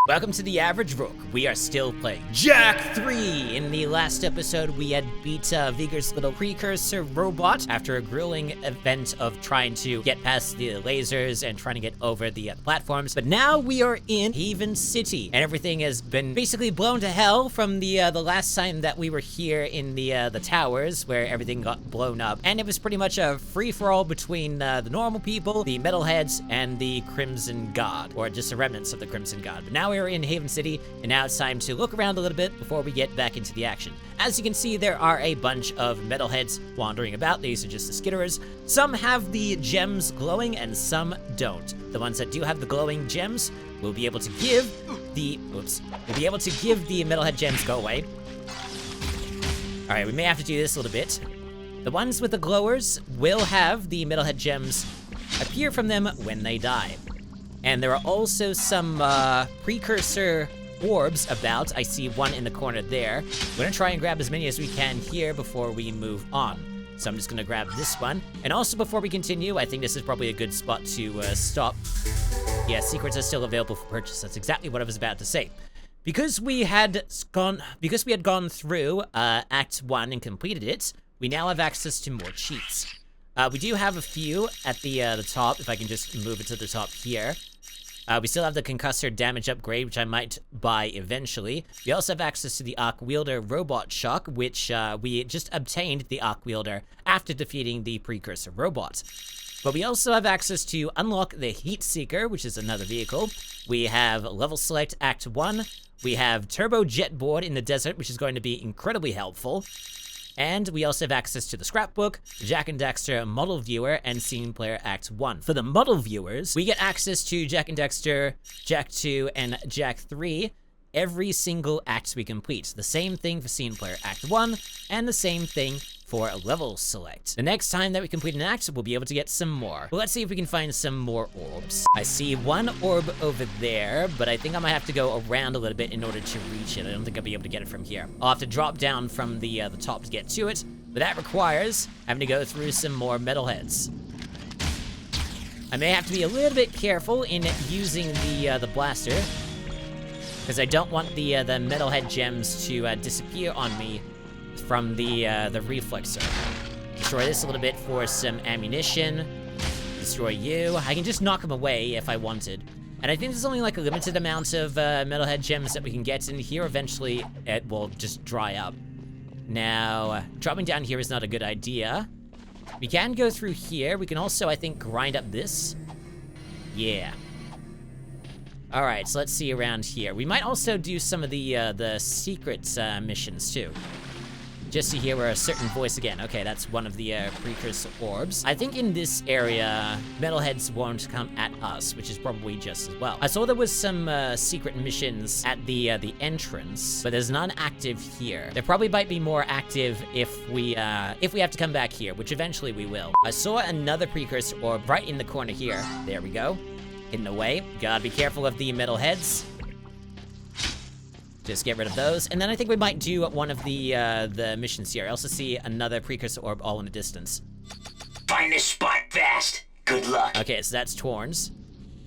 Welcome to The Average Rook. We are still playing Jak 3. In the last episode, we had beat Vigor's little precursor robot after a grueling event of trying to get past the lasers and trying to get over the platforms. But now we are in Haven City, and everything has been basically blown to hell from the last time that we were here in the towers, where everything got blown up. And it was pretty much a free-for-all between the normal people, the metalheads, and the Crimson Guard, or just the remnants of the Crimson Guard. But now we're in Haven City, and now it's time to look around a little bit before we get back into the action. As you can see, there are a bunch of metalheads wandering about. These are just the skitterers. Some have the gems glowing, and some don't. The ones that do have the glowing gems will be able to give the... We'll be able to give the metalhead gems. Go away. Alright, we may have to do this a little bit. The ones with the glowers will have the metalhead gems appear from them when they die. And there are also some precursor orbs about. I see one in the corner there. We're gonna try and grab as many as we can here before we move on. So I'm just gonna grab this one. And also before we continue, I think this is probably a good spot to stop. Yeah, secrets are still available for purchase. That's exactly what I was about to say. Because we had gone through Act 1 and completed it, we now have access to more cheats. We do have a few at the top, if I can just move it to the top here. We still have the concussor damage upgrade, which I might buy eventually. We also have access to the Arc Wielder Robot Shock, which we just obtained the Arc Wielder after defeating the Precursor Robot. But we also have access to unlock the Heat Seeker, which is another vehicle. We have Level Select Act 1. We have Turbo Jet Board in the desert, which is going to be incredibly helpful. And we also have access to the Scrapbook, Jak and Daxter Model Viewer, and Scene Player Act 1. For the model viewers, we get access to Jak and Daxter, Jak 2, and Jak 3 every single act we complete. The same thing for Scene Player Act 1, and the same thing for Level Select. The next time that we complete an act, we'll be able to get some more. Well, let's see if we can find some more orbs. I see one orb over there, but I think I might have to go around a little bit in order to reach it. I don't think I'll be able to get it from here. I'll have to drop down from the top to get to it, but that requires having to go through some more metalheads. I may have to be a little bit careful in using the blaster, because I don't want the metalhead gems to disappear on me from the reflexer. Destroy this a little bit for some ammunition. Destroy you. I can just knock them away if I wanted. And I think there's only like a limited amount of metalhead gems that we can get in here. Eventually, it will just dry up. Now, dropping down here is not a good idea. We can go through here. We can also, I think, grind up this. Yeah. Alright, so let's see around here. We might also do some of the secret missions, too. Just to hear a certain voice again. Okay, that's one of the precursor orbs. I think in this area, metalheads won't come at us, which is probably just as well. I saw there was some secret missions at the entrance, but there's none active here. There probably might be more active if we have to come back here, which eventually we will. I saw another precursor orb right in the corner here. There we go. Hidden away. Gotta be careful of the metalheads. Just get rid of those. And then I think we might do one of the missions here. I also see another precursor orb all in the distance. Find this spot fast. Good luck. Okay, so that's Torns.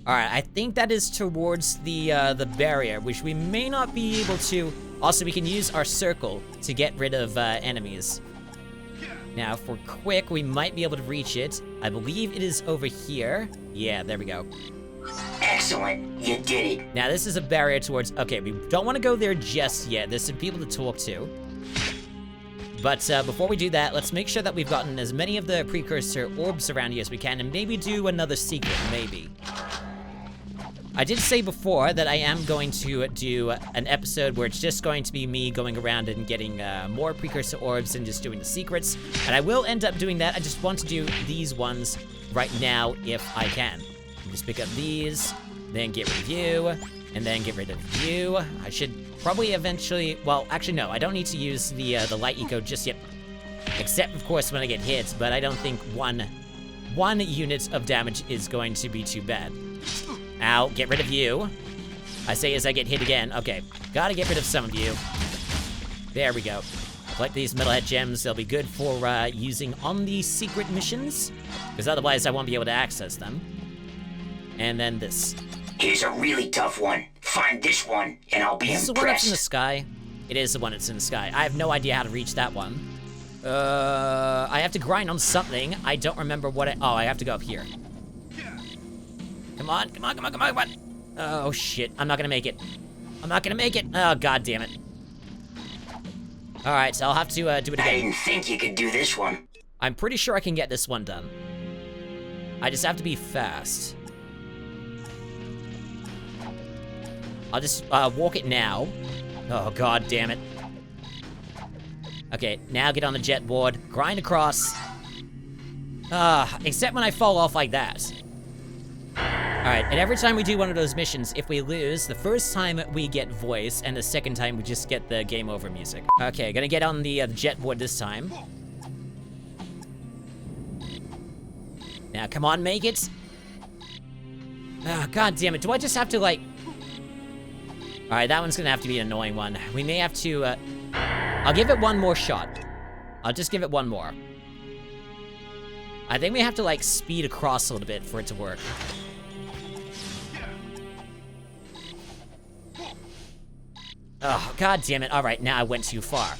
Alright, I think that is towards the barrier, which we may not be able to. Also, we can use our circle to get rid of enemies. Now, if we're quick, we might be able to reach it. I believe it is over here. Yeah, there we go. Excellent, you did it. Now this is a barrier towards, okay, we don't want to go there just yet. There's some people to talk to. But before we do that, let's make sure that we've gotten as many of the precursor orbs around here as we can, and maybe do another secret, maybe. I did say before that I am going to do an episode where it's just going to be me going around and getting more precursor orbs and just doing the secrets. And I will end up doing that. I just want to do these ones right now if I can. Just pick up these, then get rid of you, and then get rid of you. I should probably eventually, well, actually no, I don't need to use the light eco just yet. Except, of course, when I get hit, but I don't think one unit of damage is going to be too bad. Ow, get rid of you. I say as I get hit again. Okay, gotta get rid of some of you. There we go. Collect these metalhead gems. They'll be good for using on the secret missions, because otherwise I won't be able to access them. And then this. Here's a really tough one. Find this one, and I'll be Is this the one that's in the impressed. sky? It is the one that's in the sky. I have no idea how to reach that one. I have to grind on something. I don't remember what oh, I have to go up here. Come on, come on, come on, come on, come on. Oh, shit. I'm not gonna make it. I'm not gonna make it. Oh, god damn it. Alright, so I'll have to do it I again. didn't think you could do this one. I'm pretty sure I can get this one done. I just have to be fast. I'll just walk it now. Oh, god damn it. Okay, now get on the jet board, grind across. Except when I fall off like that. Alright, and every time we do one of those missions, if we lose, the first time we get voice, and the second time we just get the game over music. Okay, gonna get on the jet board this time. Now, come on, make it. God damn it, do I just have to, like... Alright, that one's gonna have to be an annoying one. We may have to, I'll give it one more shot. I'll just give it one more. I think we have to, like, speed across a little bit for it to work. Oh, god damn it. Alright, now I went too far.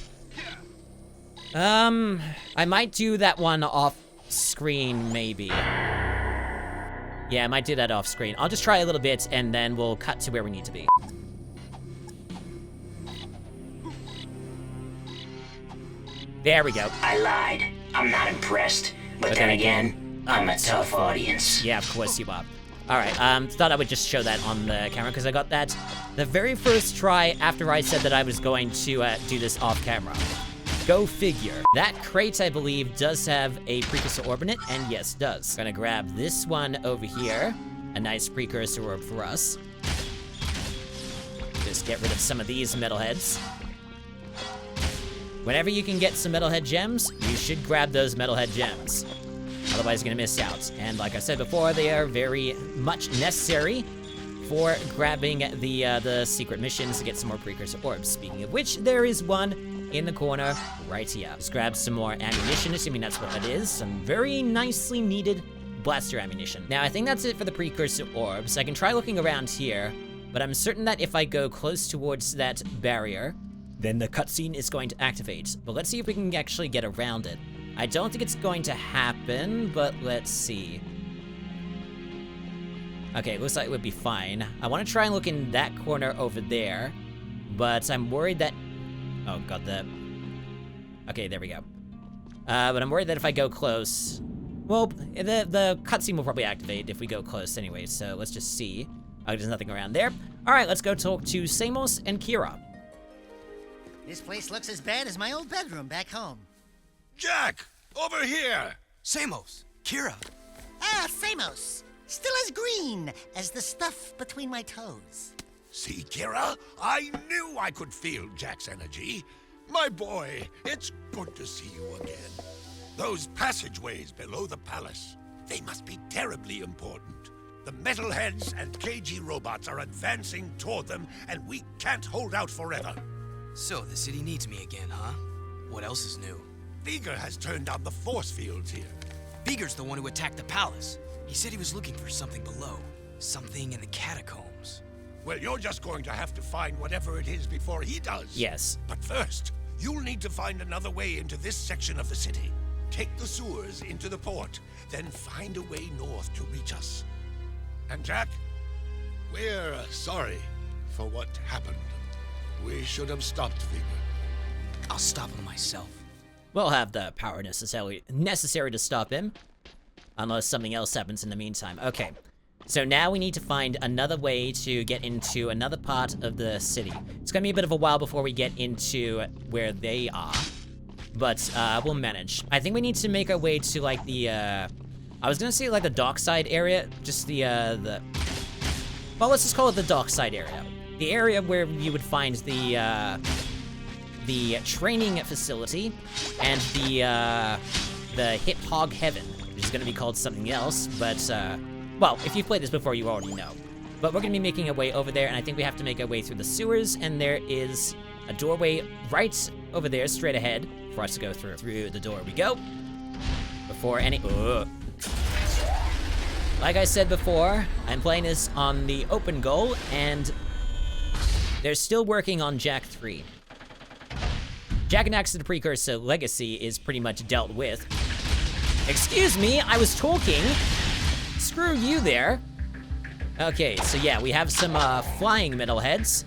I might do that one off screen, maybe. Yeah, I might do that off screen. I'll just try a little bit, and then we'll cut to where we need to be. There we go. I lied. I'm not impressed. But then again, I'm a tough audience. Yeah, of course you are. Alright, thought I would just show that on the camera, because I got that the very first try after I said that I was going to do this off camera. Go figure. That crate, I believe, does have a precursor orb in it, and yes, does. Gonna grab this one over here. A nice precursor orb for us. Just get rid of some of these metalheads. Whenever you can get some metalhead gems, you should grab those metalhead gems. Otherwise, you're gonna miss out. And like I said before, they are very much necessary for grabbing the secret missions to get some more precursor orbs. Speaking of which, there is one in the corner right here. Just grab some more ammunition, assuming that's what it is. Some very nicely needed blaster ammunition. Now, I think that's it for the precursor orbs. I can try looking around here, but I'm certain that if I go close towards that barrier, then the cutscene is going to activate. But let's see if we can actually get around it. I don't think it's going to happen, but let's see. Okay, looks like it would be fine. I want to try and look in that corner over there, but I'm worried that... Oh, god, okay, there we go. But I'm worried that if I go close... Well, the cutscene will probably activate if we go close anyway, so let's just see. Oh, there's nothing around there. Alright, let's go talk to Samos and Kira. This place looks as bad as my old bedroom back home. Jak! Over here! Samos! Kira! Ah, Samos! Still as green as the stuff between my toes. See, Kira? I knew I could feel Jak's energy. My boy, it's good to see you again. Those passageways below the palace, they must be terribly important. The metalheads and KG robots are advancing toward them, and we can't hold out forever. So, the city needs me again, huh? What else is new? Veigar has turned on the force fields here. Veigar's the one who attacked the palace. He said he was looking for something below. Something in the catacombs. Well, you're just going to have to find whatever it is before he does. Yes. But first, you'll need to find another way into this section of the city. Take the sewers into the port, then find a way north to reach us. And Jak, we're sorry for what happened. We should have stopped Veigar. I'll stop him myself. We'll have the power necessary to stop him. Unless something else happens in the meantime. Okay. So now we need to find another way to get into another part of the city. It's gonna be a bit of a while before we get into where they are. But, we'll manage. I think we need to make our way to, like, the, I was gonna say, like, the dockside area. Just well, let's just call it the dockside area. The area where you would find the training facility and the Hip Hog Heaven, which is gonna be called something else, but, well, if you've played this before, you already know. But we're gonna be making our way over there, and I think we have to make our way through the sewers, and there is a doorway right over there, straight ahead, for us to go through. Through the door we go. Before any... Like I said before, I'm playing this on the OpenGOAL, and they're still working on Jak 3. Jak and Daxter the Precursor Legacy is pretty much dealt with. Excuse me, I was talking. Screw you there. Okay, so yeah, we have some flying metalheads,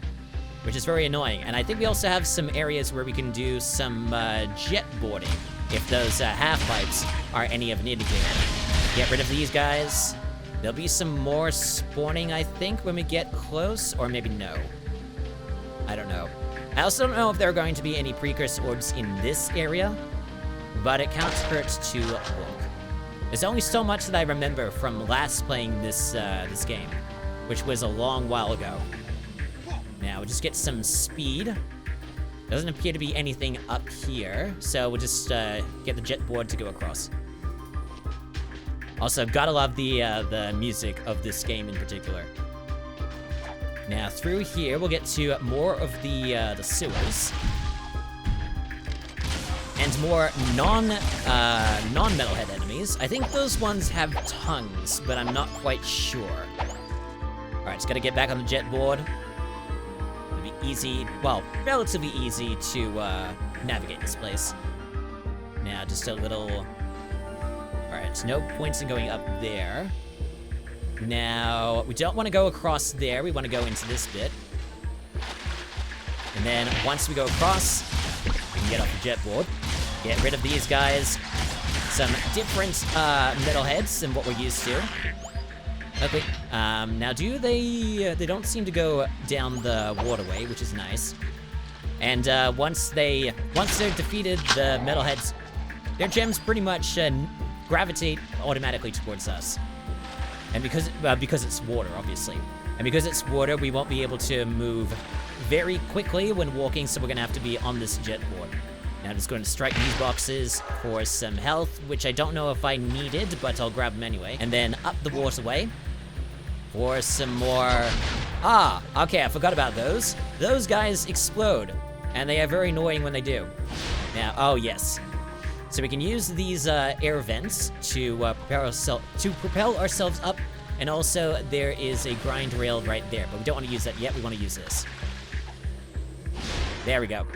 which is very annoying. And I think we also have some areas where we can do some jet boarding, if those half-pipes are any of an indicator. Get rid of these guys. There'll be some more spawning, I think, when we get close, or maybe no. I don't know. I also don't know if there are going to be any precursor orbs in this area, but it can't hurt to look. There's only so much that I remember from last playing this this game, which was a long while ago. Now, we'll just get some speed. Doesn't appear to be anything up here, so we'll just get the jet board to go across. Also, gotta love the music of this game in particular. Now, through here, we'll get to more of the sewers. And more non-metalhead enemies. I think those ones have tongues, but I'm not quite sure. Alright, just gotta get back on the jet board. It'll be easy, well, relatively easy to navigate this place. Now, just a little... Alright, so no points in going up there. Now, we don't want to go across there. We want to go into this bit. And then, once we go across, we can get off the jet board. Get rid of these guys. Some different metalheads than what we're used to. Okay, now they don't seem to go down the waterway, which is nice. And once they're defeated, the metalheads, their gems pretty much gravitate automatically towards us. And because it's water, obviously. And because it's water, we won't be able to move very quickly when walking, so we're gonna have to be on this jet board. Now I'm just going to strike these boxes for some health, which I don't know if I needed, but I'll grab them anyway. And then up the waterway for some more... Ah, okay, I forgot about those. Those guys explode, and they are very annoying when they do. Now, oh yes. So we can use these air vents to propel ourselves up, and also there is a grind rail right there, but we don't want to use that yet. We want to use this. There we go.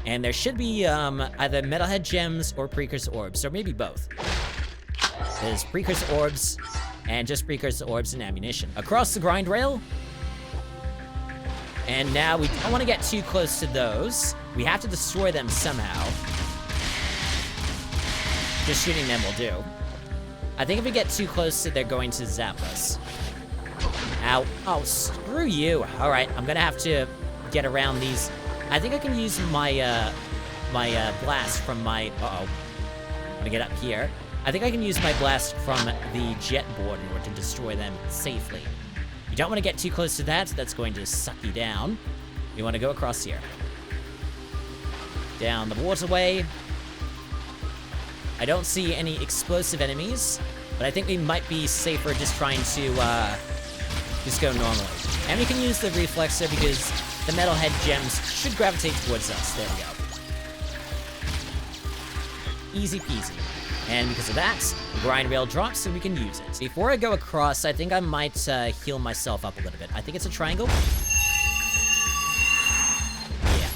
And there should be either metalhead gems or precursor orbs, or maybe both. There's precursor orbs and just precursor orbs and ammunition. Across the grind rail. And now we don't want to get too close to those. We have to destroy them somehow. Just shooting them will do. I think if we get too close, they're going to zap us. Ow. Oh, screw you. All right, I'm gonna have to get around these. I think I can use my blast from my... Uh-oh. I'm gonna get up here. I think I can use my blast from the jet board in order to destroy them safely. You don't want to get too close to that. That's going to suck you down. You want to go across here. Down the waterway. I don't see any explosive enemies, but I think we might be safer just trying to just go normally. And we can use the reflexer because the metalhead gems should gravitate towards us. There we go. Easy peasy. And because of that, the grind rail drops and we can use it. Before I go across, I think I might heal myself up a little bit. I think it's a triangle. Yeah.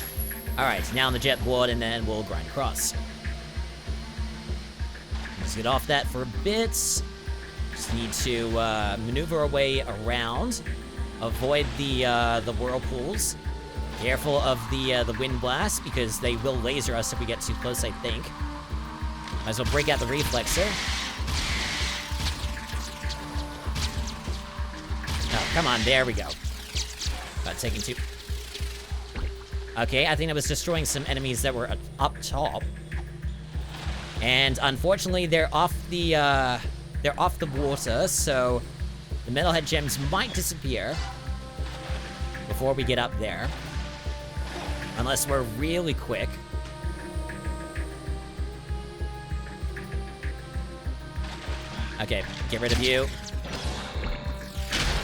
Alright, now on the jet board and then we'll grind across. Let's get off that for a bit. Just need to maneuver our way around. Avoid the whirlpools. Careful of the wind blast because they will laser us if we get too close, I think. Might as well break out the reflexer. Oh, come on, there we go. About taking two. Okay, I think I was destroying some enemies that were up top. And unfortunately, they're off the water, so the metalhead gems might disappear before we get up there. Unless we're really quick. Okay, get rid of you.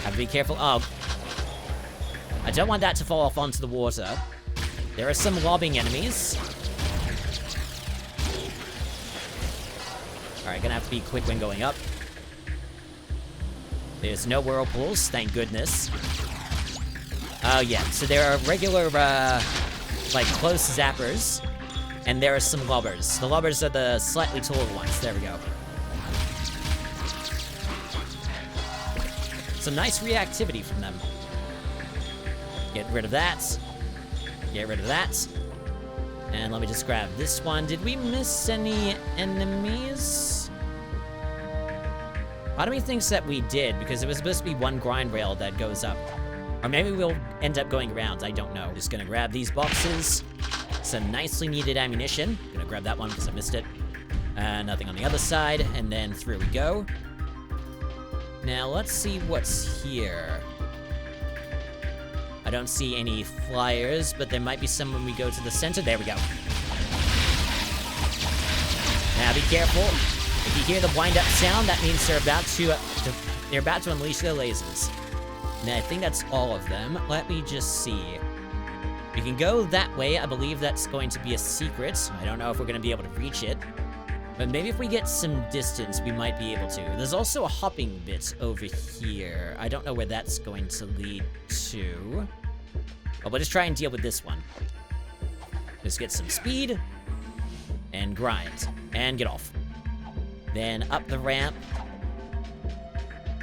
Have to be careful. Oh. I don't want that to fall off onto the water. There are some lobbing enemies. Alright, gonna have to be quick when going up. There's no whirlpools, thank goodness. Oh yeah, so there are regular, like, close zappers, and there are some lobbers. The lobbers are the slightly taller ones. There we go. Some nice reactivity from them. Get rid of that. Get rid of that. And let me just grab this one. Did we miss any enemies? Part of me thinks that we did, because it was supposed to be one grind rail that goes up. Or maybe we'll end up going around, I don't know. Just gonna grab these boxes. Some nicely needed ammunition. Gonna grab that one because I missed it. Nothing on the other side, and then through we go. Now, let's see what's here. I don't see any flyers, but there might be some when we go to the center. There we go. Now, be careful. If you hear the wind-up sound, that means they're about to unleash their lasers. And I think that's all of them. Let me just see. We can go that way. I believe that's going to be a secret. I don't know if we're going to be able to reach it. But maybe if we get some distance, we might be able to. There's also a hopping bit over here. I don't know where that's going to lead to. But we'll just try and deal with this one. Just get some speed. And grind. And get off. Then up the ramp.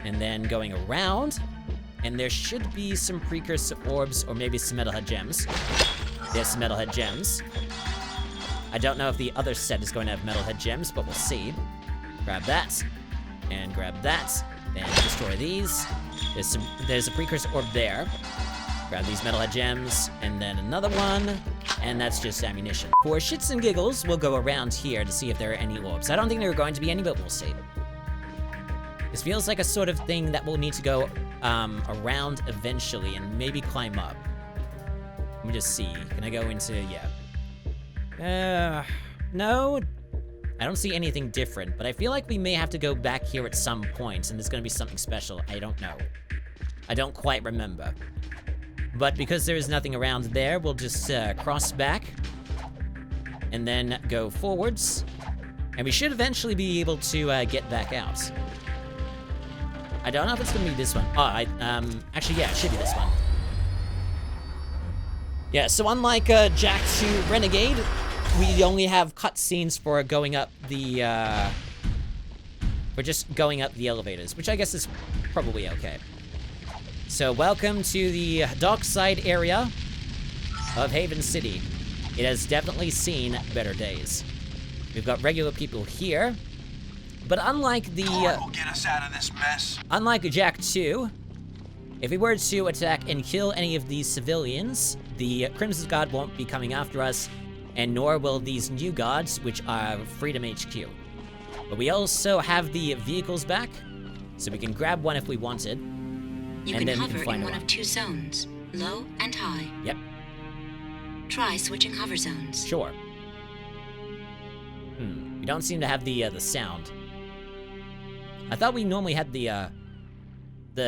And then going around. And there should be some precursor orbs or maybe some metalhead gems. There's some metalhead gems. I don't know if the other set is going to have metalhead gems, but we'll see. Grab that. And grab that. Then destroy these. There's a precursor orb there. Grab these metalhead gems. And then another one. And that's just ammunition. For shits and giggles, we'll go around here to see if there are any orbs. I don't think there are going to be any, but we'll see. This feels like a sort of thing that we'll need to go around eventually and maybe climb up. Let me just see. Can I go into, yeah. No. I don't see anything different, but I feel like we may have to go back here at some point, and there's gonna be something special. I don't know. I don't quite remember. But because there is nothing around there, we'll just cross back and then go forwards. And we should eventually be able to get back out. I don't know if it's gonna be this one. Oh, actually, yeah, it should be this one. Yeah, so unlike Jak 2 Renegade, we only have cutscenes for going up the, for just going up the elevators, which I guess is probably okay. So welcome to the dockside area of Haven City. It has definitely seen better days. We've got regular people here, but unlike the, will get us out of this mess. Unlike Jak 2, if we were to attack and kill any of these civilians, the Crimson Guard won't be coming after us, and nor will these new guards, which are Freedom HQ. But we also have the vehicles back, so we can grab one if we wanted. You and can then hover we can find in one of two zones, low and high. Yep. Try switching hover zones. Sure. We don't seem to have the sound. I thought we normally had the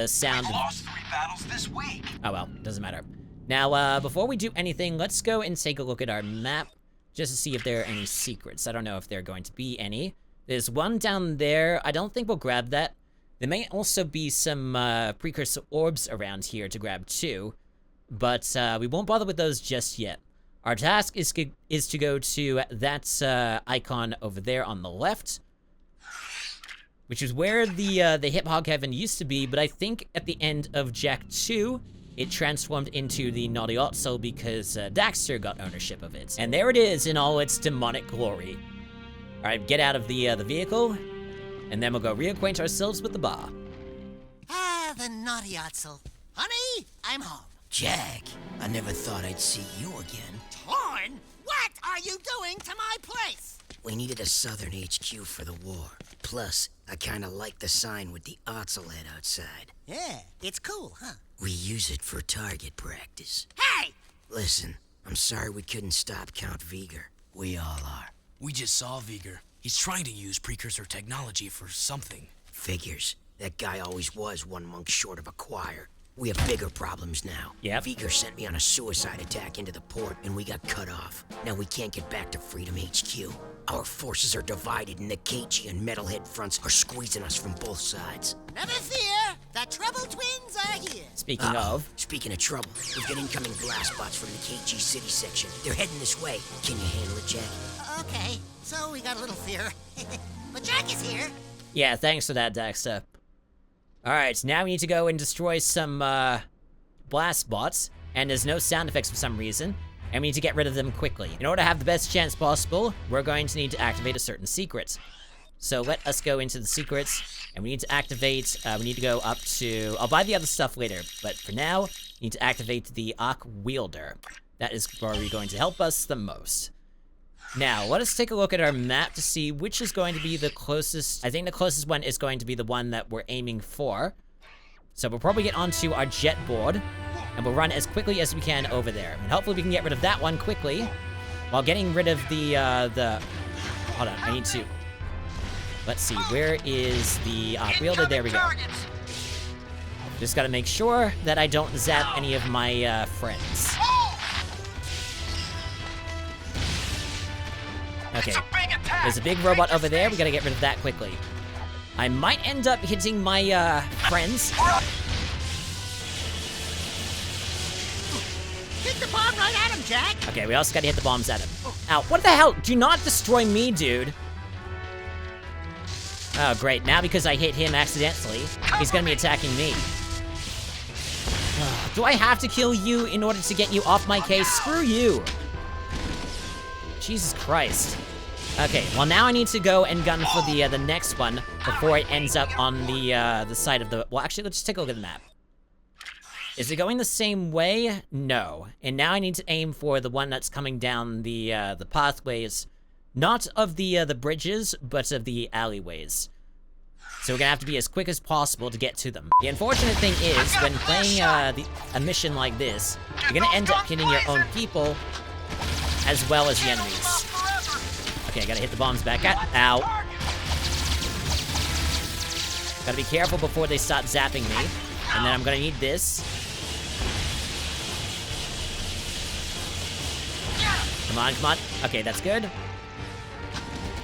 sound. We've lost 3 battles this week. Oh well, doesn't matter. Now, before we do anything, let's go and take a look at our map, just to see if there are any secrets. I don't know if there are going to be any. There's one down there. I don't think we'll grab that. There may also be some precursor orbs around here to grab too, but we won't bother with those just yet. Our task is to go to that icon over there on the left, which is where the Hip Hog Heaven used to be, but I think at the end of Jak 2, it transformed into the Naughty Otsel because Daxter got ownership of it. And there it is in all its demonic glory. Alright, get out of the vehicle, and then we'll go reacquaint ourselves with the bar. Ah, the naughty Otsel. Honey, I'm home. Jak, I never thought I'd see you again. Torn? What are you doing to my place? We needed a southern HQ for the war. Plus, I kinda like the sign with the Otsel head outside. Yeah, it's cool, huh? We use it for target practice. Hey! Listen, I'm sorry we couldn't stop Count Viger. We all are. We just saw Viger. He's trying to use precursor technology for something. Figures. That guy always was one monk short of a choir. We have bigger problems now. Yep. Veigar sent me on a suicide attack into the port, and we got cut off. Now we can't get back to Freedom HQ. Our forces are divided, and the KG and Metalhead fronts are squeezing us from both sides. Never fear, the Trouble Twins are here. Speaking of, Speaking of trouble, we've got incoming blast bots from the KG City section. They're heading this way. Can you handle it, Jack? Okay, so we got a little fear. But Jak is here. yeah, thanks for that, Daxter. Alright, now we need to go and destroy some, blast bots, and there's no sound effects for some reason, and we need to get rid of them quickly. In order to have the best chance possible, we're going to need to activate a certain secret. So let us go into the secrets, and we need to activate, we need to go up to, I'll buy the other stuff later, but for now, we need to activate the Arc Wielder. That is probably going to help us the most. Now, let us take a look at our map to see which is going to be the closest. I think the closest one is going to be the one that we're aiming for. So we'll probably get onto our jet board, and we'll run as quickly as we can over there. And hopefully we can get rid of that one quickly, while getting rid of the, hold on, I need to, let's see, where is the wielder? There we go. Just gotta make sure that I don't zap any of my, friends. Okay, there's a big robot over there. We gotta get rid of that quickly. I might end up hitting my, friends. Hit the bomb right at him, Jak. Okay, we also gotta hit the bombs at him. Ow, what the hell? Do not destroy me, dude. Oh, great. Now because I hit him accidentally, he's gonna be attacking me. Do I have to kill you in order to get you off my case? Screw you. Jesus Christ. Okay, well now I need to go and gun for the next one before it ends up on the side of the... Well, actually, let's just take a look at the map. Is it going the same way? No. And now I need to aim for the one that's coming down the pathways, not of the bridges, but of the alleyways. So we're gonna have to be as quick as possible to get to them. The unfortunate thing is, when playing a mission like this, you're gonna end up hitting your own people as well as the enemies. Okay, I gotta hit the bombs back at. Ow. Gotta be careful before they start zapping me. And then I'm gonna need this. Come on, come on. Okay, that's good.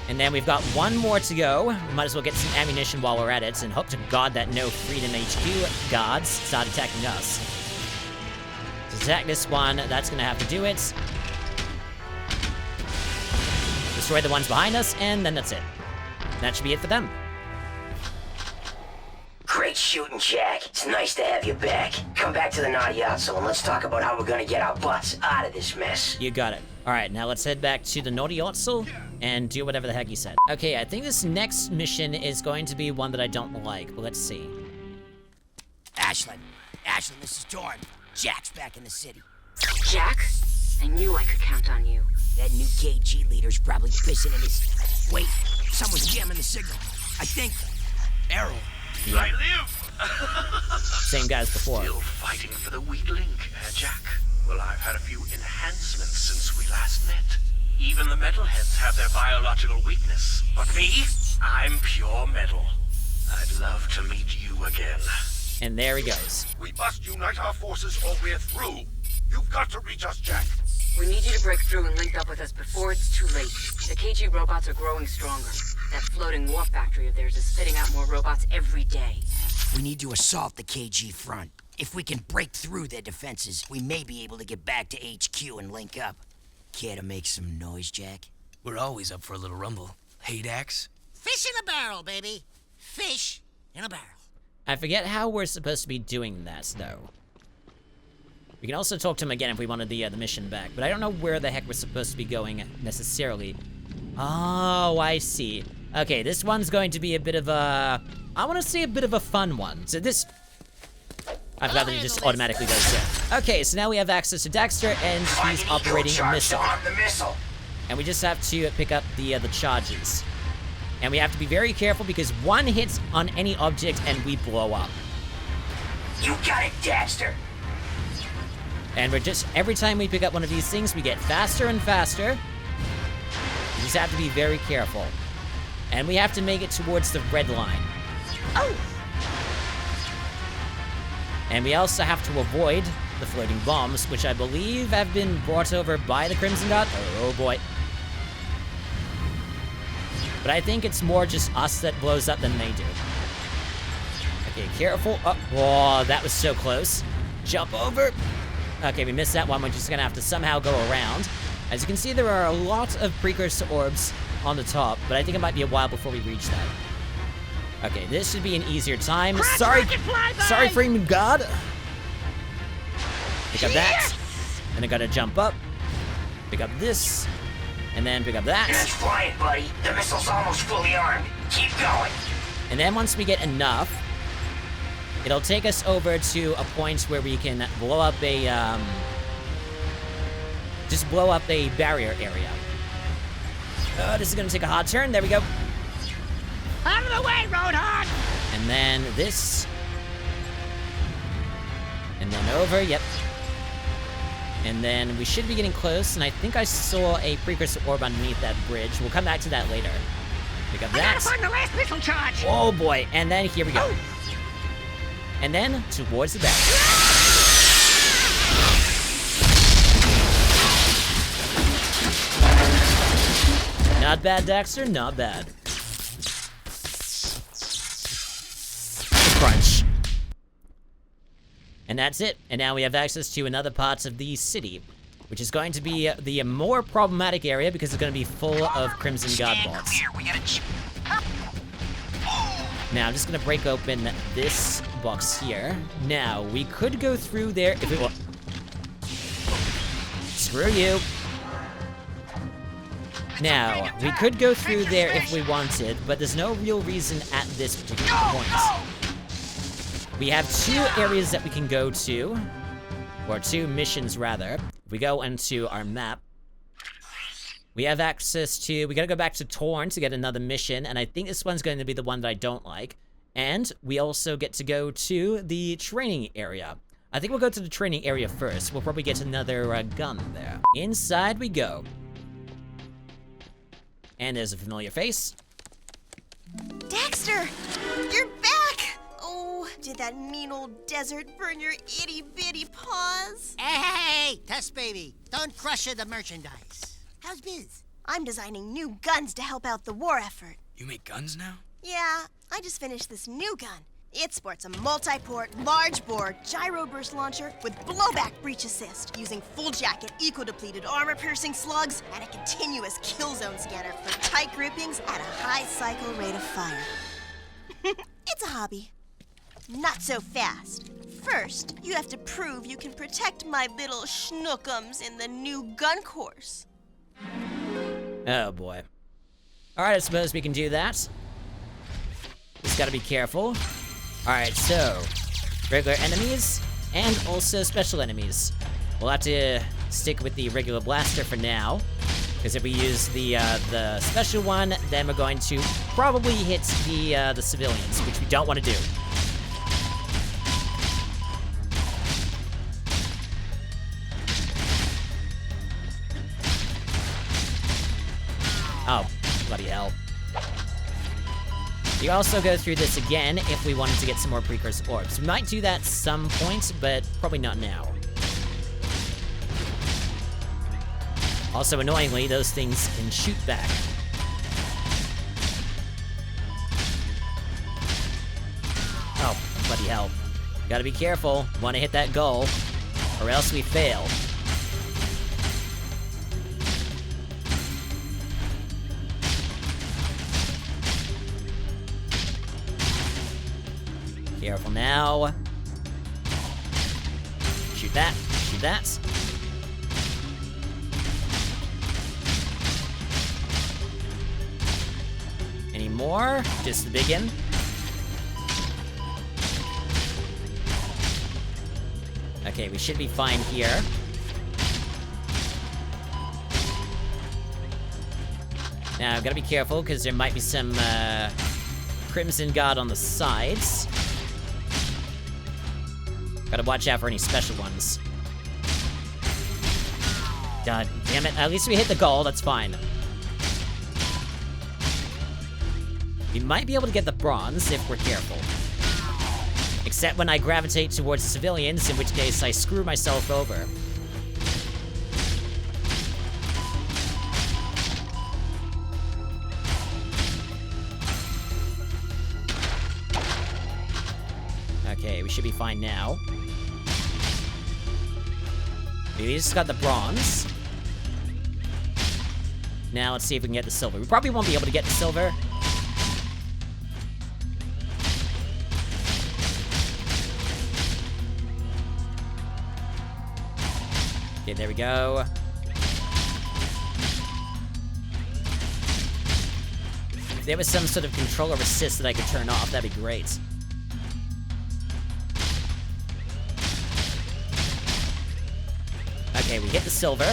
And then we've got one more to go. We might as well get some ammunition while we're at it, and hope to God that no Freedom HQ guards start attacking us. To attack this one, that's gonna have to do it. Destroy the ones behind us, and then that's it. That should be it for them. Great shooting, Jak. It's nice to have you back. Come back to the Naughty Ottsel and let's talk about how we're gonna get our butts out of this mess. You got it. Alright, now let's head back to the Naughty Ottsel and do whatever the heck he said. Okay, I think this next mission is going to be one that I don't like, but let's see. Ashlyn, this is Dorn. Jak's back in the city. Jak? I knew I could count on you. That new KG leader's probably pissing in his... Wait, someone's jamming the signal. I think... Errol. Yeah. I live! Same guy as before. Still fighting for the weak link, Jak? Well, I've had a few enhancements since we last met. Even the metalheads have their biological weakness. But me? I'm pure metal. I'd love to meet you again. And there he goes. We must unite our forces or we're through. You've got to reach us, Jak. We need you to break through and link up with us before it's too late. The KG robots are growing stronger. That floating war factory of theirs is spitting out more robots every day. We need to assault the KG front. If we can break through their defenses, we may be able to get back to HQ and link up. Care to make some noise, Jak? We're always up for a little rumble. Hey, Dax? Fish in a barrel, baby. Fish in a barrel. I forget how we're supposed to be doing that, though. We can also talk to him again if we wanted the mission back, but I don't know where the heck we're supposed to be going necessarily. Oh, I see. Okay, this one's going to be a bit of a... I want to say a bit of a fun one. So this... I've got that it just automatically goes there. Okay, so now we have access to Daxter, and he's operating a missile. And we just have to pick up the charges. And we have to be very careful because one hit on any object and we blow up. You got it, Daxter. And we're just, every time we pick up one of these things, we get faster and faster. We just have to be very careful. And we have to make it towards the red line. Oh! And we also have to avoid the floating bombs, which I believe have been brought over by the Crimson God. Oh boy. But I think it's more just us that blows up than they do. Okay, careful. Oh, that was so close. Jump over. Okay, we missed that one. We're just gonna have to somehow go around. As you can see, there are a lot of precursor orbs on the top, but I think it might be a while before we reach that. Okay, this should be an easier time. Sorry, Freeman God. Pick up that, and I gotta jump up. Pick up this, and then pick up that. Nice flying, buddy. The missile's almost fully armed. Keep going. And then once we get enough, it'll take us over to a point where we can blow up a, just blow up a barrier area. This is gonna take a hard turn. There we go. Out of the way, Roadhog! And then this. And then over, yep. And then we should be getting close, and I think I saw a precursor orb underneath that bridge. We'll come back to that later. Pick up that. I gotta find the last missile charge! Oh boy, and then here we go. And then towards the back. Not bad, Daxter, not bad. Crunch. And that's it. And now we have access to another parts of the city, which is going to be the more problematic area because it's going to be full of Crimson God bots. Now, I'm just going to break open this box here. Now, we could go through there if we want. Screw you. Now, we could go through there if we wanted, but there's no real reason at this particular point. We have 2 areas that we can go to, or 2 missions rather. If we go into our map, we have access to, we gotta go back to Torn to get another mission, and I think this one's going to be the one that I don't like. And we also get to go to the training area. I think we'll go to the training area first. We'll probably get another gun there. Inside we go. And there's a familiar face. Daxter! You're back! Oh, did that mean old desert burn your itty-bitty paws? Hey, Test Baby, don't crush the merchandise. How's biz? I'm designing new guns to help out the war effort. You make guns now? Yeah, I just finished this new gun. It sports a multi-port, large-bore, gyro-burst launcher with blowback breach assist, using full-jacket, eco-depleted armor-piercing slugs, and a continuous kill zone scanner for tight groupings at a high cycle rate of fire. It's a hobby. Not so fast. First, you have to prove you can protect my little schnookums in the new gun course. Oh boy. Alright, I suppose we can do that. Just gotta be careful. Alright, so regular enemies and also special enemies. We'll have to stick with the regular blaster for now, because if we use the special one, then we're going to probably hit the civilians, which we don't want to do. Oh, bloody hell. You also go through this again if we wanted to get some more precursor orbs. We might do that some point, but probably not now. Also, annoyingly, those things can shoot back. Oh, bloody hell. Gotta be careful. Want to hit that goal, or else we fail. Careful now. Shoot that. Shoot that. Any more? Just the big end. Okay, we should be fine here. Now, I've got to be careful, because there might be some, Crimson God on the sides. Gotta watch out for any special ones. God damn it, at least we hit the goal, that's fine. We might be able to get the bronze if we're careful. Except when I gravitate towards civilians, in which case I screw myself over. Okay, we should be fine now. We just got the bronze. Now let's see if we can get the silver. We probably won't be able to get the silver. Okay, there we go. If there was some sort of controller assist that I could turn off, that'd be great. Okay, we hit the silver.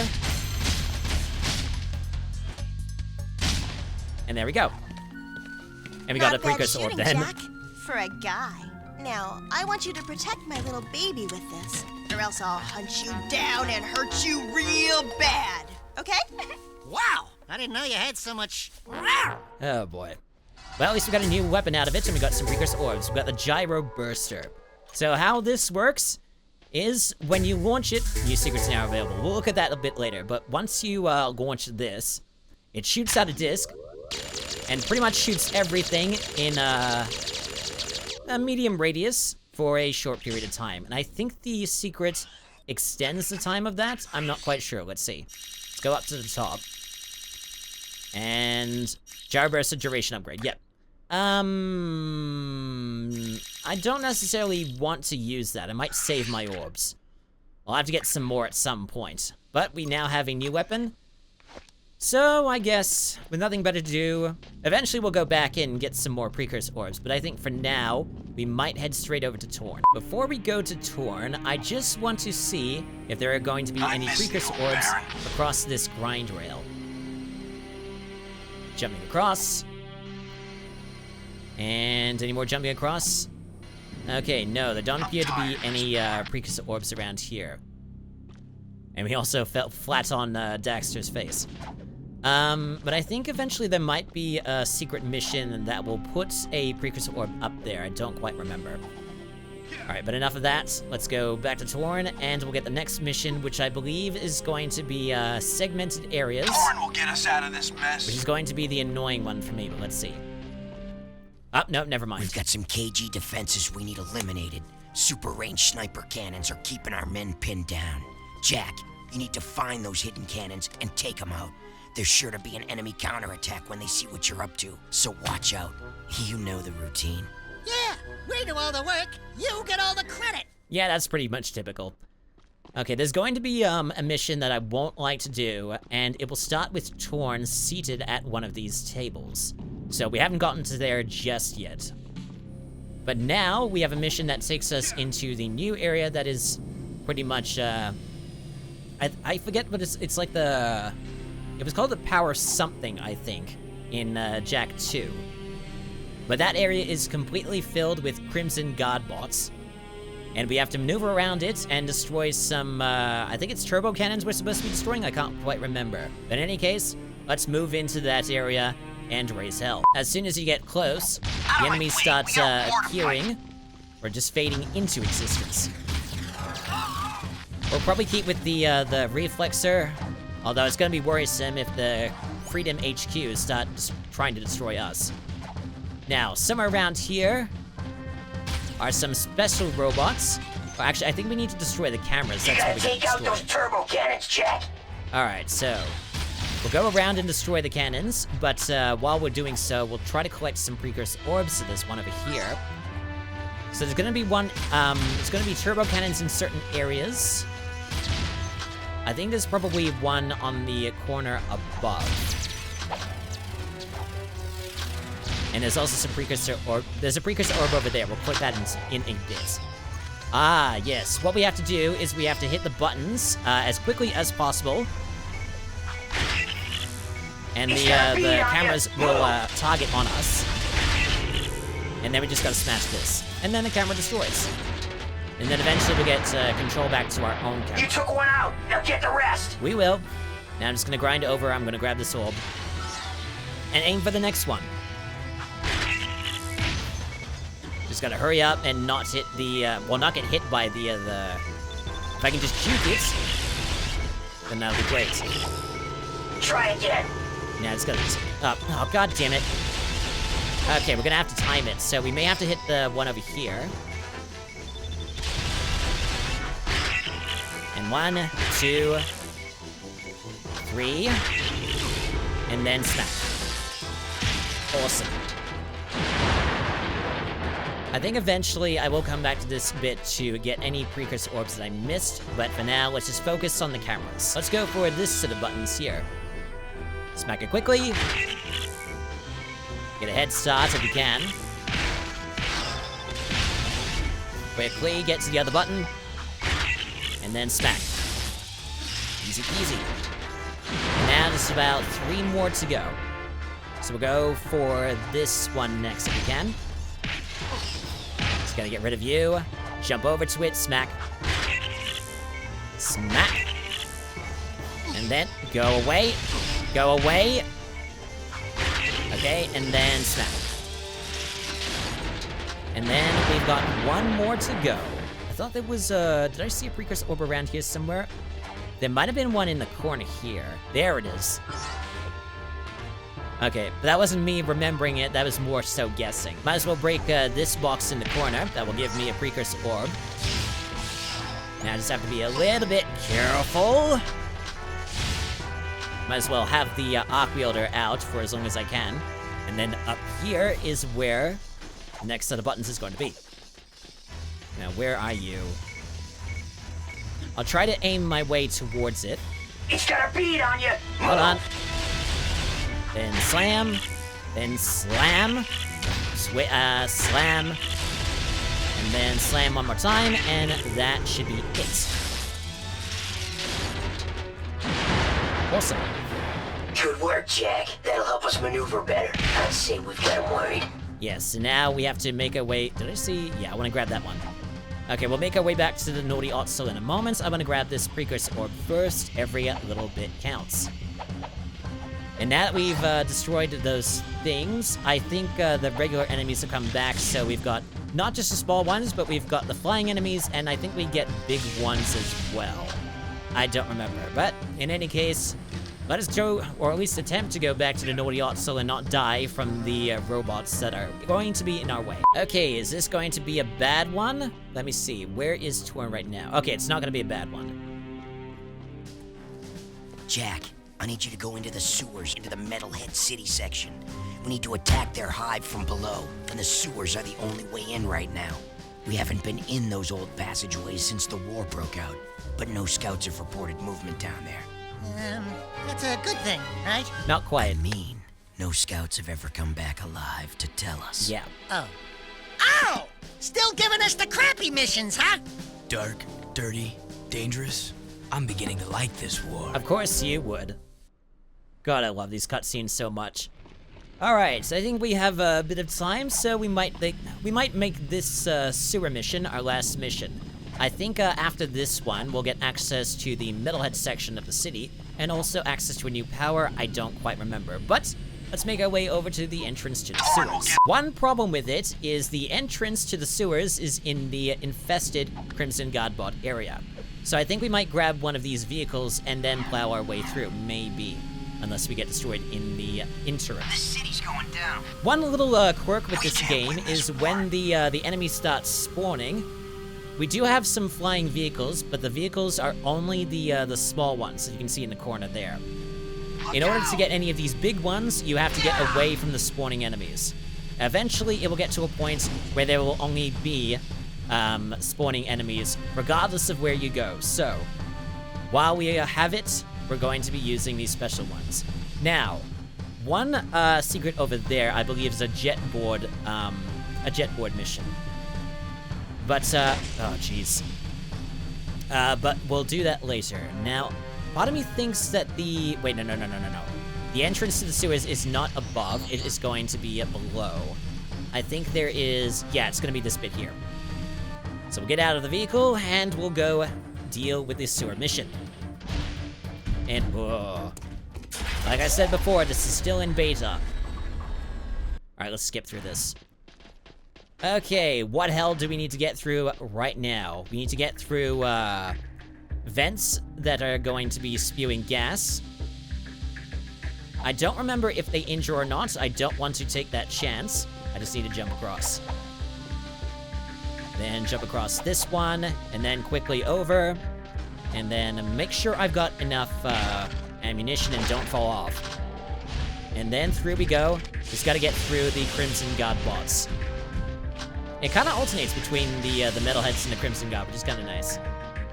And there we go. And we got a precursor orb then. Jack, for a guy. Now, I want you to protect my little baby with this, or else I'll hunt you down and hurt you real bad. Okay? Wow! I didn't know you had so much. Oh boy. Well, at least we got a new weapon out of it, and we got some precursor orbs. We got the gyro burster. So how this works is when you launch it, new secrets now available. We'll look at that a bit later, but once you launch this, it shoots out a disc, and pretty much shoots everything in a medium radius for a short period of time. And I think the secret extends the time of that. I'm not quite sure. Let's see. Let's go up to the top. And gyro burster duration upgrade. Yep. I don't necessarily want to use that. I might save my orbs. I'll have to get some more at some point. But we now have a new weapon. So, I guess, with nothing better to do, eventually we'll go back in and get some more precursor orbs, but I think for now, we might head straight over to Torn. Before we go to Torn, I just want to see if there are going to be any precursor orbs across this grind rail. Jumping across. And any more jumping across? Okay, no, there don't appear to be any precursor orbs around here. And we also fell flat on Daxter's face. But I think eventually there might be a secret mission that will put a precursor orb up there. I don't quite remember. Alright, but enough of that. Let's go back to Torn, and we'll get the next mission, which I believe is going to be segmented areas. Torn will get us out of this mess. Which is going to be the annoying one for me, but let's see. Oh, no, never mind. We've got some KG defenses we need eliminated. Super range sniper cannons are keeping our men pinned down. Jack, you need to find those hidden cannons and take them out. There's sure to be an enemy counterattack when they see what you're up to, so watch out. You know the routine. Yeah, we do all the work, you get all the credit. Yeah, that's pretty much typical. Okay, there's going to be a mission that I won't like to do, and it will start with Torn seated at one of these tables. So we haven't gotten to there just yet. But now we have a mission that takes us into the new area that is pretty much, I forget what it's like the... It was called the Power Something, I think, in Jak 2. But that area is completely filled with Crimson God bots. And we have to maneuver around it and destroy some, I think it's turbo cannons we're supposed to be destroying? I can't quite remember. But in any case, let's move into that area and raise hell. As soon as you get close, the enemies start appearing, or just fading into existence. We'll probably keep with the reflexer, although it's gonna be worrisome if the Freedom HQ start trying to destroy us. Now, somewhere around here are some special robots. Well, actually, I think we need to destroy the cameras. That's what we gotta take out those turbo cannons, Jack. Alright, so we'll go around and destroy the cannons, but while we're doing so, we'll try to collect some precursor orbs. So there's one over here. So there's gonna be one, there's gonna be turbo cannons in certain areas. I think there's probably one on the corner above. And there's also some precursor orb. There's a precursor orb over there. We'll put that in a bit. Ah, yes. What we have to do is we have to hit the buttons as quickly as possible. And the cameras will target on us. And then we just gotta smash this. And then the camera destroys. And then eventually we get control back to our own camera. You took one out. Now get the rest. We will. Now I'm just gonna grind over. I'm gonna grab this orb. And aim for the next one. Just gotta hurry up and not hit the, well, not get hit by the... If I can just juke it, then that'll be great. Try again. Now it's gonna... oh, god damn it. Okay, we're gonna have to time it, so we may have to hit the one over here. And 1, 2, 3, and then smack. Awesome. I think eventually I will come back to this bit to get any precursor orbs that I missed, but for now, let's just focus on the cameras. Let's go for this set of buttons here. Smack it quickly. Get a head start if you can. Quickly get to the other button. And then smack. Easy peasy. And now just about 3 more to go. So we'll go for this one next if we can. Just gotta get rid of you. Jump over to it, smack. Smack. And then go away. Go away. Okay, and then smack. And then we've got 1 more to go. I thought there was did I see a precursor orb around here somewhere? There might have been one in the corner here. There it is. Okay, but that wasn't me remembering it, that was more so guessing. Might as well break this box in the corner. That will give me a precursor orb. Now I just have to be a little bit careful. Might as well have the arc wielder out for as long as I can. And then up here is where the next set of buttons is going to be. Now, where are you? I'll try to aim my way towards it. It's got a bead on you. Hold on. Then slam. Then slam. Slam. And then slam one more time, and that should be it. Awesome. Good work, Jak. That'll help us maneuver better. I'd say we've got him worried. Yes, so now we have to make our way... Did I see? Yeah, I want to grab that one. Okay, we'll make our way back to the naughty Ottselesque in a moment. I'm going to grab this precursor orb first. Every little bit counts. And now that we've destroyed those things, I think the regular enemies have come back, so we've got not just the small ones, but we've got the flying enemies, and I think we get big ones as well. I don't remember, but in any case, let us go, or at least attempt to go back to the naughty Ottselesque and not die from the robots that are going to be in our way. Okay, is this going to be a bad one? Let me see, where is Torn right now? Okay, it's not going to be a bad one. Jak, I need you to go into the sewers, into the Metalhead City section. We need to attack their hive from below, and the sewers are the only way in right now. We haven't been in those old passageways since the war broke out, but no scouts have reported movement down there. That's a good thing, right? Not quite. I mean, no scouts have ever come back alive to tell us. Yeah. Oh. Ow! Still giving us the crappy missions, huh? Dark, dirty, dangerous. I'm beginning to like this war. Of course you would. God, I love these cutscenes so much. Alright, so I think we have a bit of time, so we might make this sewer mission our last mission. I think after this one, we'll get access to the Metalhead section of the city, and also access to a new power I don't quite remember. But let's make our way over to the entrance to the sewers. One problem with it is the entrance to the sewers is in the infested Crimson Godbot area. So I think we might grab one of these vehicles and then plow our way through, maybe. Unless we get destroyed in the interim. The city's going down. One little quirk with this game is when the enemy starts spawning, we do have some flying vehicles, but the vehicles are only the small ones, as you can see in the corner there. In order to get any of these big ones, you have to get away from the spawning enemies. Eventually, it will get to a point where there will only be spawning enemies, regardless of where you go. So, while we have it, we're going to be using these special ones. Now, one secret over there, I believe, is a jetboard mission. But, oh jeez. But we'll do that later. Now, part of me thinks that wait, no. The entrance to the sewers is not above, it is going to be below. I think there is, yeah, it's gonna be this bit here. So we'll get out of the vehicle, and we'll go deal with this sewer mission. And, like I said before, this is still in beta. Alright, let's skip through this. Okay, what hell do we need to get through right now? We need to get through, vents that are going to be spewing gas. I don't remember if they injure or not. I don't want to take that chance. I just need to jump across. Then jump across this one, and then quickly over. And then make sure I've got enough, ammunition and don't fall off. And then through we go. Just gotta get through the Crimson God bots. It kind of alternates between the metalheads and the Crimson God, which is kind of nice.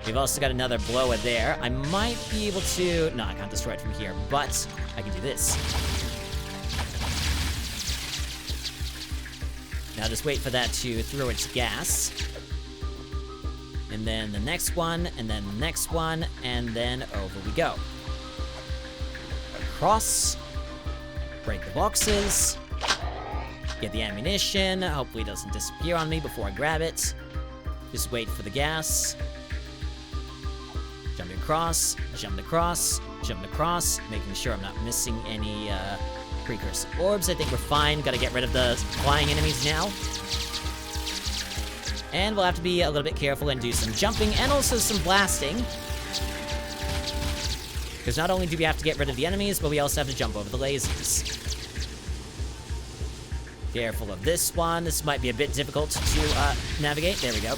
We've also got another blower there. I might be able to... No, I can't destroy it from here, but I can do this. Now just wait for that to throw its gas. And then the next one, and then the next one, and then over we go. Across. Break the boxes. Get the ammunition. Hopefully it doesn't disappear on me before I grab it. Just wait for the gas. Jumping across, jumping across, jumping across, making sure I'm not missing any precursor orbs. I think we're fine. Gotta get rid of the flying enemies now. And we'll have to be a little bit careful and do some jumping and also some blasting. Because not only do we have to get rid of the enemies, but we also have to jump over the lasers. Careful of this one. This might be a bit difficult to navigate. There we go.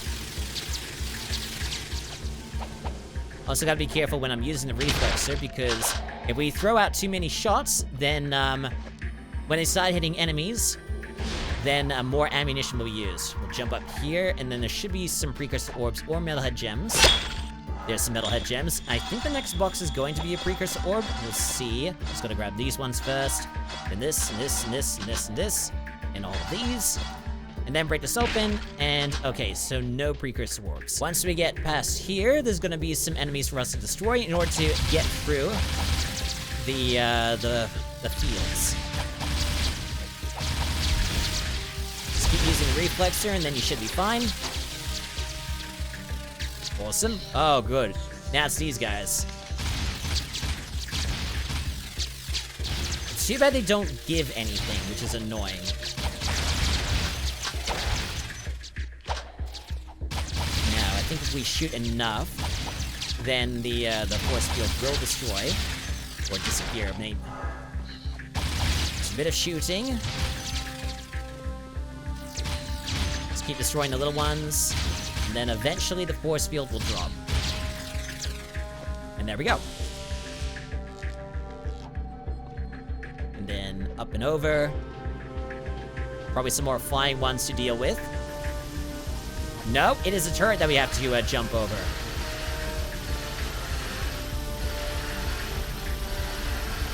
Also gotta be careful when I'm using the reflexer, because if we throw out too many shots, then when they start hitting enemies, then more ammunition will be used. We'll jump up here, and then there should be some precursor orbs or metalhead gems. There's some metalhead gems. I think the next box is going to be a precursor orb. We'll see. Just gotta grab these ones first. Then this, and this, and this, and this, and this, and all of these. And then break this open, and okay, so no precursor orbs. Once we get past here, there's gonna be some enemies for us to destroy in order to get through the fields. Just keep using the reflexer, and then you should be fine. Awesome. Oh, good. Now it's these guys. It's too bad they don't give anything, which is annoying. I think if we shoot enough, then the force field will destroy or disappear. Maybe. Just a bit of shooting. Just keep destroying the little ones, and then eventually the force field will drop. And there we go. And then up and over. Probably some more flying ones to deal with. No, it is a turret that we have to jump over.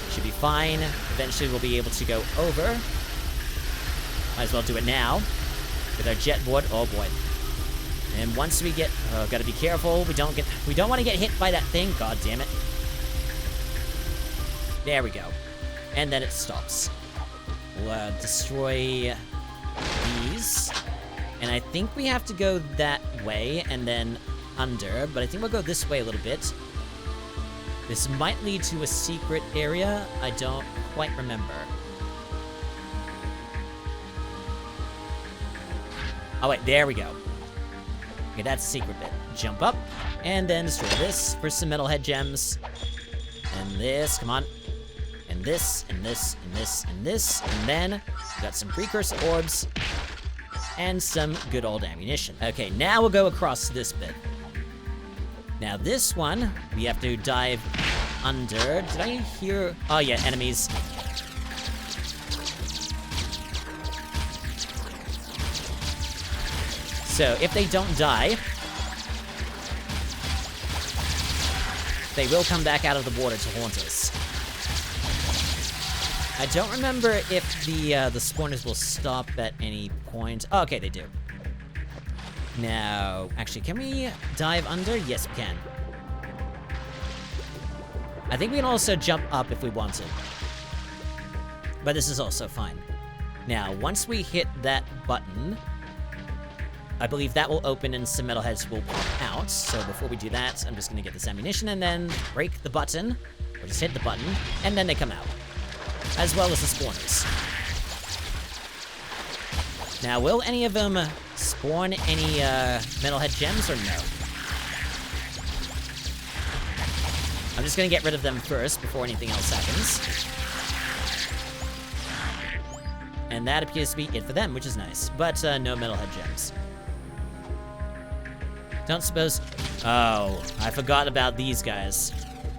Should be fine. Eventually we'll be able to go over. Might as well do it now. With our jet board. Oh boy. And once we get... Oh, gotta be careful. We don't want to get hit by that thing. God damn it. There we go. And then it stops. We'll destroy these. And I think we have to go that way and then under, but I think we'll go this way a little bit. This might lead to a secret area. I don't quite remember. Oh wait, there we go. Okay, that's the secret bit. Jump up, and then destroy this for some metalhead gems. And this, come on. And this, and this, and this, and this, and then we got some precursor orbs. And some good old ammunition. Okay, now we'll go across this bit. Now this one, we have to dive under. Did I hear... Oh yeah, enemies. So, if they don't die, they will come back out of the water to haunt us. I don't remember if the spawners will stop at any point. Oh, okay, they do. Now, actually, can we dive under? Yes, we can. I think we can also jump up if we want to. But this is also fine. Now, once we hit that button, I believe that will open and some metalheads will pop out. So before we do that, I'm just going to get this ammunition and then break the button, or just hit the button, and then they come out. As well as the spawners. Now, will any of them spawn any metalhead gems or no? I'm just gonna get rid of them first before anything else happens. And that appears to be it for them, which is nice. But no metalhead gems. Don't suppose... Oh, I forgot about these guys.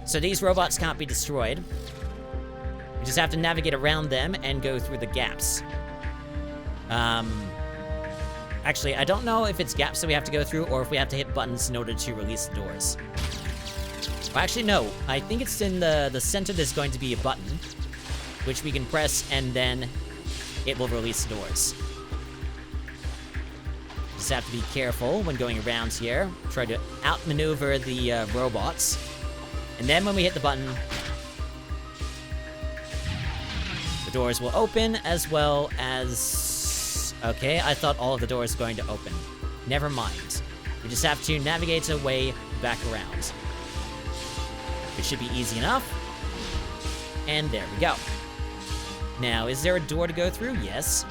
So these robots can't be destroyed. We just have to navigate around them and go through the gaps. Actually, I don't know if it's gaps that we have to go through or if we have to hit buttons in order to release the doors. Well, actually, no. I think it's in the center there's going to be a button, which we can press, and then it will release the doors. Just have to be careful when going around here. Try to outmaneuver the robots. And then when we hit the button, the doors will open, as well as... Okay, I thought all of the doors were going to open. Never mind. We just have to navigate our way back around. It should be easy enough. And there we go. Now, is there a door to go through? Yes.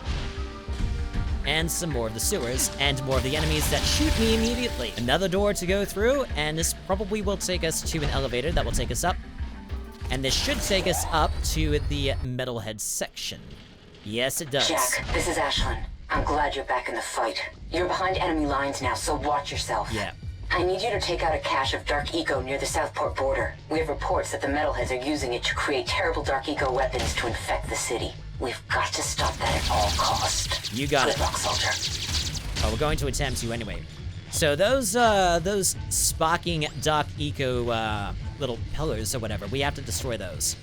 And some more of the sewers, and more of the enemies that shoot me immediately. Another door to go through, and this probably will take us to an elevator that will take us up. And this should take us up to the metalhead section. Yes, it does. Jak, this is Ashlyn. I'm glad you're back in the fight. You're behind enemy lines now, so watch yourself. Yeah. I need you to take out a cache of dark eco near the Southport border. We have reports that the metalheads are using it to create terrible dark eco weapons to infect the city. We've got to stop that at all costs. You got it. Good luck, soldier. Oh, we're going to attempt to anyway. So those sparking dark eco little pillars or whatever, we have to destroy those.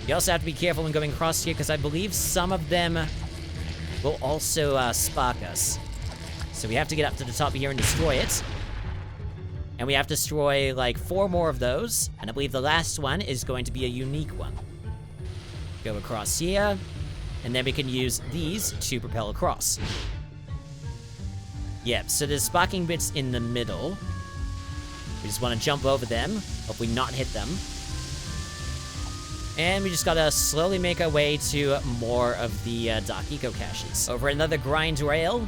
You also have to be careful when going across here, because I believe some of them will also spark us. So we have to get up to the top here and destroy it. And we have to destroy, like, 4 more of those. And I believe the last one is going to be a unique one. Go across here. And then we can use these to propel across. Yep, so there's sparking bits in the middle. We just want to jump over them. Hopefully not hit them. And we just gotta slowly make our way to more of the dark eco caches. Over another grind rail.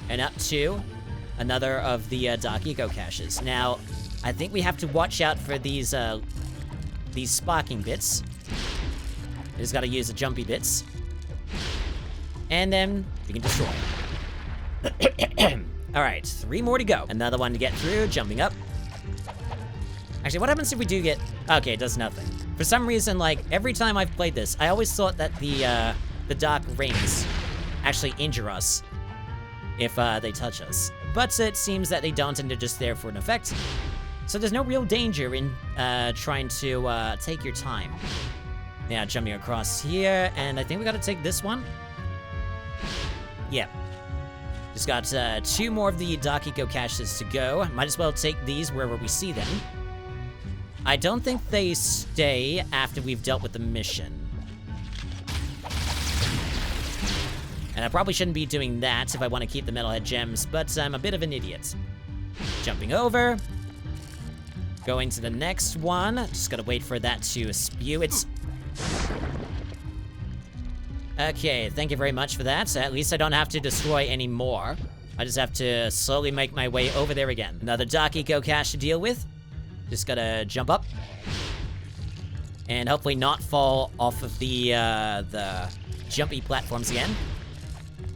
And up to another of the dark eco caches. Now, I think we have to watch out for these sparking bits. We just gotta use the jumpy bits. And then we can destroy them. Alright, 3 more to go. Another one to get through, jumping up. Actually, what happens if we do get... Okay, it does nothing. For some reason, like, every time I've played this, I always thought that the dark rings actually injure us if they touch us. But it seems that they don't, and they're just there for an effect. So there's no real danger in trying to take your time. Now, jumping across here, and I think we gotta take this one. Yeah. Just got 2 more of the dark eco caches to go. Might as well take these wherever we see them. I don't think they stay after we've dealt with the mission. And I probably shouldn't be doing that if I want to keep the metalhead gems, but I'm a bit of an idiot. Jumping over. Going to the next one. Just gotta wait for that to spew its... Okay, thank you very much for that. At least I don't have to destroy any more. I just have to slowly make my way over there again. Another dark eco cache to deal with. Just gotta jump up. And hopefully not fall off of the jumpy platforms again.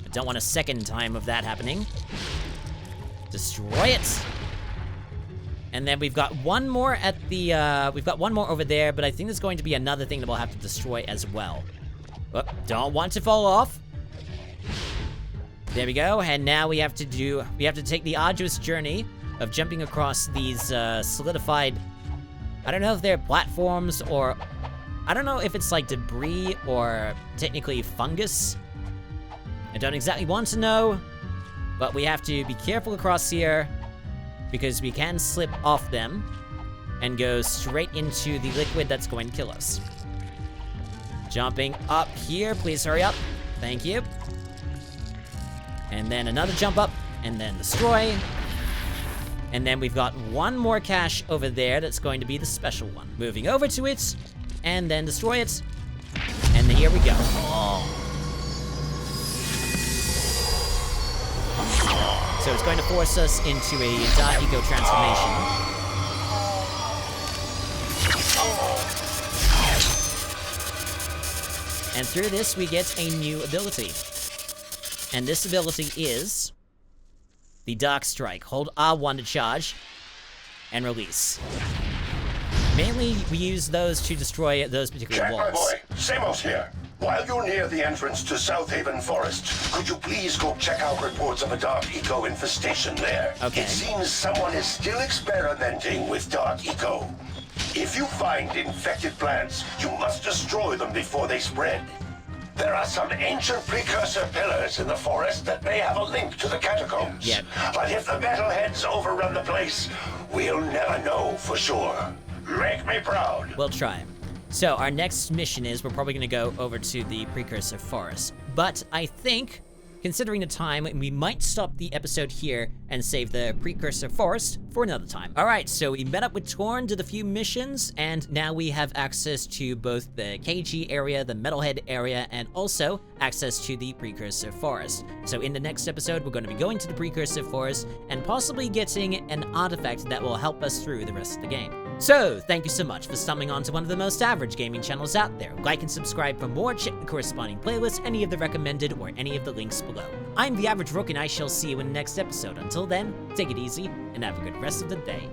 I don't want a second time of that happening. Destroy it. And then we've got one more at the, we've got one more over there, but I think there's going to be another thing that we'll have to destroy as well. Oh, don't want to fall off. There we go, and now we have to take the arduous journey of jumping across these solidified, I don't know if they're platforms or, I don't know if it's like debris or technically fungus. I don't exactly want to know, but we have to be careful across here because we can slip off them and go straight into the liquid that's going to kill us. Jumping up here, please hurry up. Thank you. And then another jump up, and then destroy. And then we've got one more cache over there that's going to be the special one. Moving over to it, and then destroy it. And then here we go. So it's going to force us into a Dark Eco transformation. And through this, we get a new ability. And this ability is the Dark Strike. Hold R1 to charge and release. Mainly, we use those to destroy those particular Jak, walls. my boy, Samos here. While you're near the entrance to South Haven Forest, could you please go check out reports of a Dark Eco infestation there? Okay. It seems someone is still experimenting with Dark Eco. If you find infected plants, you must destroy them before they spread. There are some ancient precursor pillars in the forest that may have a link to the catacombs. Yep. But if the metalheads overrun the place, we'll never know for sure. Make me proud. We'll try. So our next mission is we're probably going to go over to the Precursor Forest. But I think, considering the time, we might stop the episode here and save the Precursor Forest for another time. Alright, so we met up with Torn, did a few missions, and now we have access to both the KG area, the Metalhead area, and also access to the Precursor Forest. So in the next episode, we're going to be going to the Precursor Forest and possibly getting an artifact that will help us through the rest of the game. So, thank you so much for stumbling onto one of the most average gaming channels out there. Like and subscribe for more, check the corresponding playlist, any of the recommended, or any of the links below. I'm the Average Rook, and I shall see you in the next episode. Until then, take it easy, and have a good rest of the day.